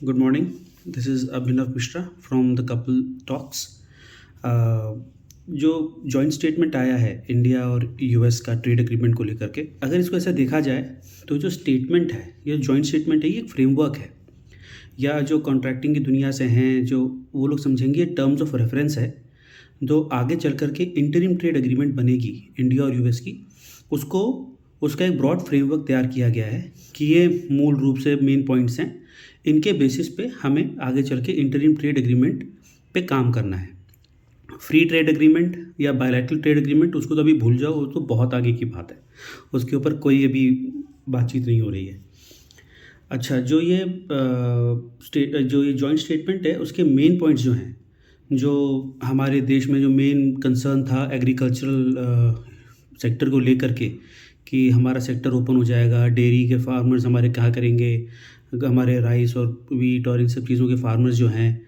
Good morning. This is Abhinav Mishra from the Couple Talks. जो joint statement आया है India और US का ट्रेड एग्रीमेंट को लेकर के, अगर इसको ऐसा देखा जाए तो जो स्टेटमेंट है, ये जॉइंट स्टेटमेंट है, ये एक फ्रेमवर्क है, या जो कॉन्ट्रैक्टिंग की दुनिया से हैं जो वो लोग समझेंगे, टर्म्स ऑफ रेफरेंस है। जो आगे चल कर के इंटरिम ट्रेड एग्रीमेंट बनेगी इंडिया और यूएस की, उसको उसका एक ब्रॉड फ्रेमवर्क तैयार किया गया है कि ये मूल रूप से मेन पॉइंट्स हैं। इनके बेसिस पे हमें आगे चल के इंटरिम ट्रेड एग्रीमेंट पे काम करना है। फ्री ट्रेड एग्रीमेंट या बायलैटरल ट्रेड एग्रीमेंट, उसको तो अभी भूल जाओ, वो तो बहुत आगे की बात है, उसके ऊपर कोई अभी बातचीत नहीं हो रही है। अच्छा, जो ये जॉइंट स्टेटमेंट है, उसके मेन पॉइंट्स जो हैं, जो हमारे देश में जो मेन कंसर्न था एग्रीकल्चरल सेक्टर को लेकर के, कि हमारा सेक्टर ओपन हो जाएगा, डेयरी के फार्मर्स हमारे क्या करेंगे, हमारे राइस और वीट और इन सब चीज़ों के फार्मर्स जो हैं,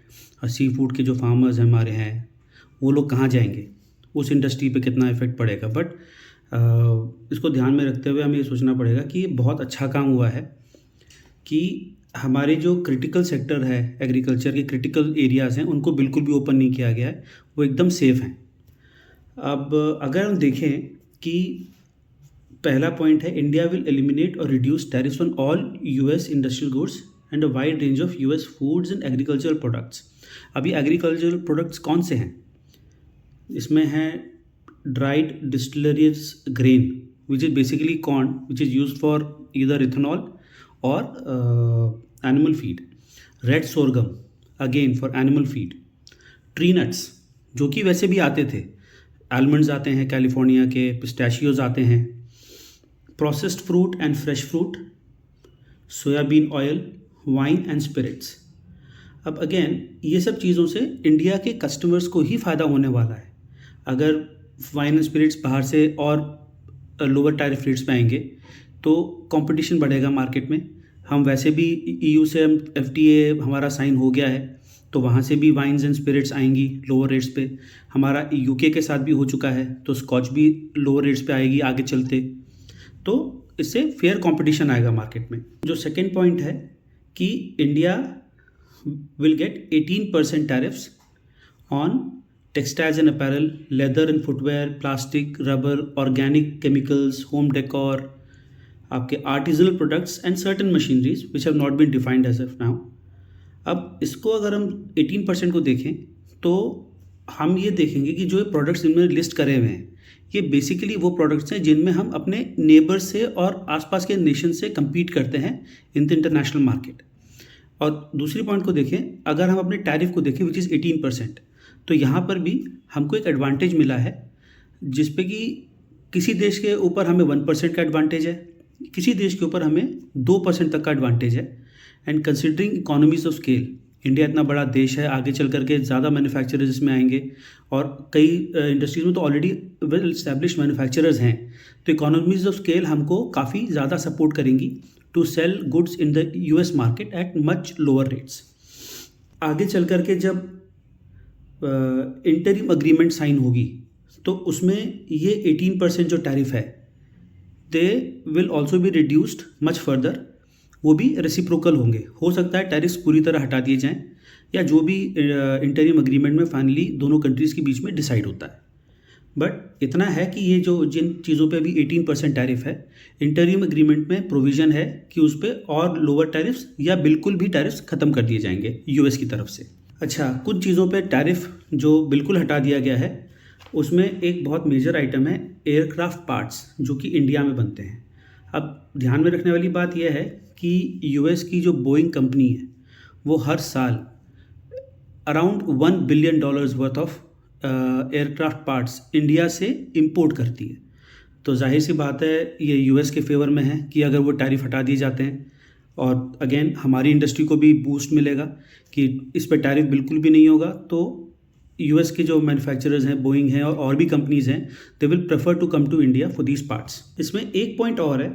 और सी फूड के जो फार्मर्स हमारे हैं, वो लोग कहाँ जाएंगे, उस इंडस्ट्री पे कितना इफ़ेक्ट पड़ेगा। बट इसको ध्यान में रखते हुए हमें ये सोचना पड़ेगा कि ये बहुत अच्छा काम हुआ है कि हमारे जो क्रिटिकल सेक्टर है, एग्रीकल्चर के क्रिटिकल एरियाज़ हैं, उनको बिल्कुल भी ओपन नहीं किया गया है, वो एकदम सेफ़ हैं। अब अगर हम देखें कि पहला पॉइंट है, इंडिया विल एलिमिनेट और reduce tariffs on all US industrial goods and a wide range of US foods and agricultural products. अभी एग्रीकल्चरल प्रोडक्ट्स कौन से हैं? इसमें है dried distilleries grain, which is basically corn, which is use for either ethanol और animal feed. Red sorghum, again for animal feed. Tree nuts, जो कि वैसे भी आते थे, आलमंड्स आते हैं कैलिफोर्निया के, पिस्टैशियोज आते हैं। Processed fruit and fresh fruit, soybean oil, wine and spirits. अब अगेन ये सब चीज़ों से इंडिया के कस्टमर्स को ही फ़ायदा होने वाला है। अगर वाइन एंड स्पिरिट्स बाहर से और लोअर टैरिफ रेट्स पे आएंगे तो कंपटीशन बढ़ेगा मार्केट में। हम वैसे भी ईयू से हम एफटीए हमारा साइन हो गया है, तो वहाँ से भी वाइन्स एंड स्पिरिट्स आएंगी लोअर रेट्स पे। हमारा यूके के साथ भी हो चुका है, तो स्कॉच भी लोअर रेट्स पे आएगी आगे चलते। तो इससे फेयर कंपटीशन आएगा मार्केट में। जो सेकेंड पॉइंट है कि India will get 18% tariffs on textiles and apparel, leather and footwear, plastic, rubber, organic chemicals, home decor, आपके artisanal products and certain machineries which have not been defined as of now. अब इसको अगर हम 18% को देखें तो हम ये देखेंगे कि जो ये प्रोडक्ट्स इनमें लिस्ट करे हुए हैं, ये बेसिकली वो प्रोडक्ट्स हैं जिनमें हम अपने नेबर से और आसपास के नेशन से compete करते हैं इन द इंटरनेशनल मार्केट। और दूसरी पॉइंट को देखें, अगर हम अपने टैरिफ को देखें विच इज़ 18%, तो यहाँ पर भी हमको एक एडवांटेज मिला है, जिस पे कि किसी देश के ऊपर हमें 1% का एडवांटेज है, किसी देश के ऊपर हमें 2% तक का एडवांटेज है। And considering economies of scale, India इतना बड़ा देश है, आगे चल करके ज़्यादा मैन्युफैक्चरर्स इसमें आएंगे, और कई इंडस्ट्रीज़ में तो ऑलरेडी वेल इस्टेब्लिश मैन्युफैक्चरर्स हैं, तो इकोनॉमीज ऑफ स्केल हमको काफ़ी ज़्यादा सपोर्ट करेंगी to sell goods in the US market at much lower rates. आगे चल कर के जब इंटरिम अग्रीमेंट साइन होगी तो उसमें ये 18% जो टैरिफ है, they will also be reduced much further. वो भी रेसिप्रोकल होंगे। हो सकता है टैरिफ्स पूरी तरह हटा दिए जाएं, या जो भी इंटरिम अग्रीमेंट में फाइनली दोनों कंट्रीज़ के बीच में डिसाइड होता है। बट इतना है कि ये जो जिन चीज़ों पे अभी 18% टैरिफ है, इंटरिम एग्रीमेंट में प्रोविज़न है कि उस पर और लोअर टैरिफ्स या बिल्कुल भी टैरिफ्स ख़त्म कर दिए जाएंगे यूएस की तरफ से। अच्छा, कुछ चीज़ों पे टैरिफ जो बिल्कुल हटा दिया गया है, उसमें एक बहुत मेजर आइटम है एयरक्राफ्ट पार्ट्स, जो कि इंडिया में बनते हैं। अब ध्यान में रखने वाली बात यह है कि यूएस की जो बोइंग कंपनी है, वो हर साल around $1 billion worth of aircraft parts India से इंपोर्ट करती है। तो जाहिर सी बात है ये यूएस के फेवर में है कि अगर वो टैरिफ हटा दिए जाते हैं, और अगेन हमारी इंडस्ट्री को भी बूस्ट मिलेगा कि इस पर टैरिफ बिल्कुल भी नहीं होगा, तो यूएस के जो मैन्युफैक्चरर्स हैं, बोइंग हैं और भी कंपनीज़ हैं, they will prefer to come to India for these parts. इसमें एक पॉइंट और है,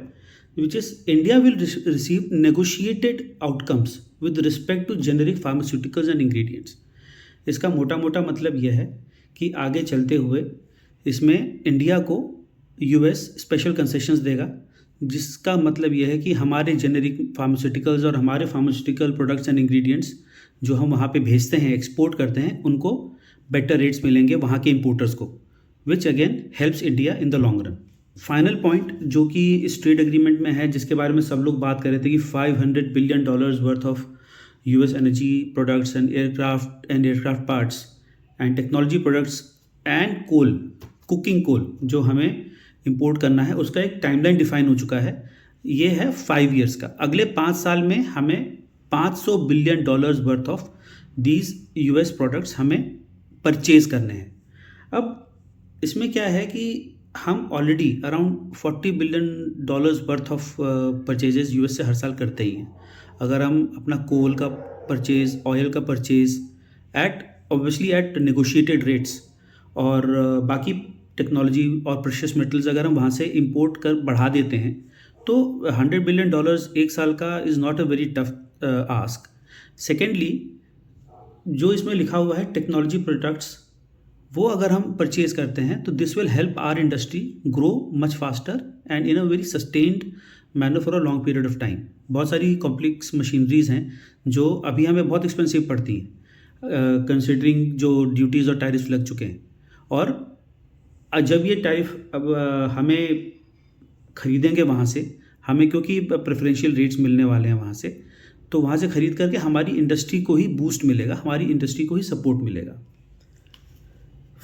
which is India will receive negotiated outcomes with respect to generic pharmaceuticals and ingredients. इसका मोटा मोटा मतलब यह है कि आगे चलते हुए इसमें इंडिया को यूएस स्पेशल कंसेशंस देगा, जिसका मतलब ये है कि हमारे जेनेरिक फार्मास्यूटिकल्स और हमारे फार्मास्यूटिकल प्रोडक्ट्स एंड इंग्रेडिएंट्स जो हम वहाँ पे भेजते हैं, एक्सपोर्ट करते हैं, उनको बेटर रेट्स मिलेंगे वहाँ के इंपोर्टर्स को, which again helps India in the long run. Final point जो कि इस ट्रेड एग्रीमेंट में है, जिसके बारे में सब लोग बात कर रहे थे कि $500 billion worth of US energy products and aircraft parts and technology products and coal, cooking coal जो हमें इंपोर्ट करना है, उसका एक टाइमलाइन डिफाइन हो चुका है। ये है 5 ईयर्स का। अगले 5 साल में हमें $500 billion worth of these US products हमें परचेज करने हैं। अब इसमें क्या है कि हम already around $40 billion worth of purchases US से हर साल करते ही हैं। अगर हम अपना कोल का परचेज, ऑयल का purchase obviously at negotiated rates और बाकी टेक्नोलॉजी और प्रेशियस मेटल्स अगर हम वहाँ से इंपोर्ट कर बढ़ा देते हैं तो $100 बिलियन एक साल का is not a very tough ask. Secondly, जो इसमें लिखा हुआ है टेक्नोलॉजी प्रोडक्ट्स, वो अगर हम परचेज करते हैं तो this will help our industry grow much faster and in a very sustained manner for a long period of time. बहुत सारी कॉम्प्लेक्स मशीनरीज हैं जो अभी हमें बहुत एक्सपेंसिव पड़ती हैं कंसिडरिंग जो ड्यूटीज़ और टैरिफ लग चुके हैं। और जब ये टैरिफ अब हमें ख़रीदेंगे वहाँ से, हमें क्योंकि प्रेफरेंशियल रेट्स मिलने वाले हैं वहाँ से, तो वहाँ से ख़रीद करके हमारी इंडस्ट्री को ही बूस्ट मिलेगा, हमारी इंडस्ट्री को ही सपोर्ट मिलेगा।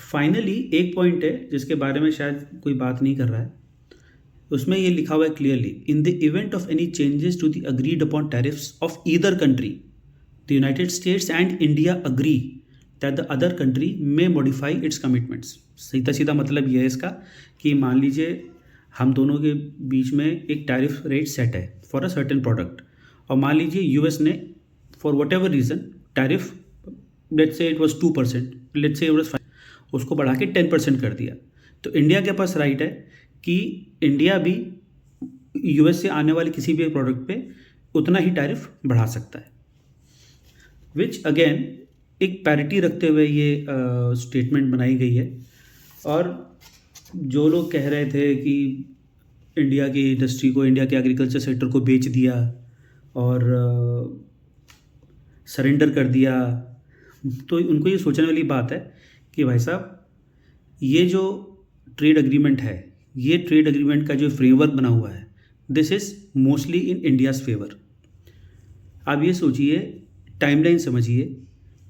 फाइनली एक पॉइंट है जिसके बारे में शायद कोई बात नहीं कर रहा है, उसमें ये लिखा हुआ है clearly, in the event of any changes to the agreed upon tariffs of either country, the United States and India agree that the other country may modify its commitments. सीधा सीधा मतलब यह है इसका कि मान लीजिए हम दोनों के बीच में एक टैरिफ रेट सेट है फॉर अ सर्टेन प्रोडक्ट, और मान लीजिए यूएस ने for what ever reason tariff, let's say it was 2%, let's say it was 5, उसको बढ़ा के 10% कर दिया, तो इंडिया के पास राइट है कि इंडिया भी यूएस से आने वाले किसी भी प्रोडक्ट पे उतना ही टैरिफ बढ़ा सकता है, विच अगेन एक पैरिटी रखते हुए ये स्टेटमेंट बनाई गई है। और जो लोग कह रहे थे कि इंडिया की इंडस्ट्री को, इंडिया के एग्रीकल्चर सेक्टर को बेच दिया और सरेंडर कर दिया, तो उनको ये सोचने वाली बात है कि भाई साहब, ये जो ट्रेड एग्रीमेंट है, ये ट्रेड एग्रीमेंट का जो फ्रेमवर्क बना हुआ है, this is mostly in India's favour. आप ये सोचिए, टाइमलाइन समझिए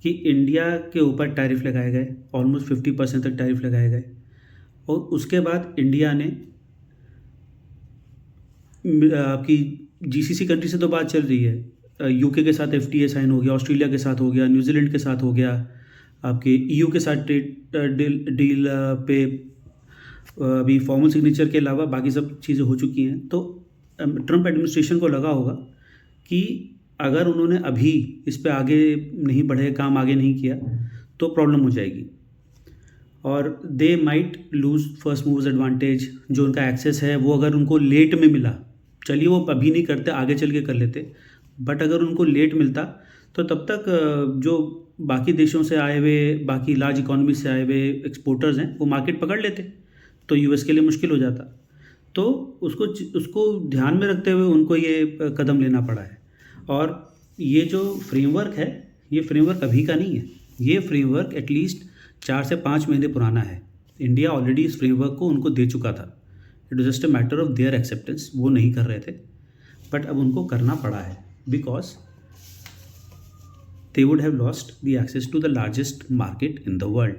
कि इंडिया के ऊपर टैरिफ लगाए गए, ऑलमोस्ट 50% तक टैरिफ लगाए गए, और उसके बाद इंडिया ने आपकी जीसीसी कंट्री से तो बात चल रही है, यूके के साथ एफटीए साइन हो गया, ऑस्ट्रेलिया के साथ हो गया, न्यूजीलैंड के साथ हो गया, आपके ईयू के साथ ट्रेड डील पे अभी फॉर्मल सिग्नेचर के अलावा बाकी सब चीज़ें हो चुकी हैं। तो ट्रंप एडमिनिस्ट्रेशन को लगा होगा कि अगर उन्होंने अभी इस पे आगे नहीं बढ़े, काम आगे नहीं किया, तो प्रॉब्लम हो जाएगी और they might lose first movers advantage. जो उनका एक्सेस है वो अगर उनको लेट में मिला, चलिए वो अभी नहीं करते, आगे चल के कर लेते, बट अगर उनको लेट मिलता तो तब तक जो बाकी देशों से आए हुए, बाकी लार्ज इकोनॉमी से आए हुए एक्सपोर्टर्स हैं, वो मार्केट पकड़ लेते, तो यूएस के लिए मुश्किल हो जाता। तो उसको ध्यान में रखते हुए उनको ये कदम लेना पड़ा है। और ये जो फ्रेमवर्क है, ये फ्रेमवर्क अभी का नहीं है, ये फ्रेमवर्क एटलीस्ट 4 से 5 महीने पुराना है। इंडिया ऑलरेडी इस फ्रेमवर्क को उनको दे चुका था, it was just a matter of their acceptance. वो नहीं कर रहे थे, बट अब उनको करना पड़ा है because they would have lost the access to the largest market in the world.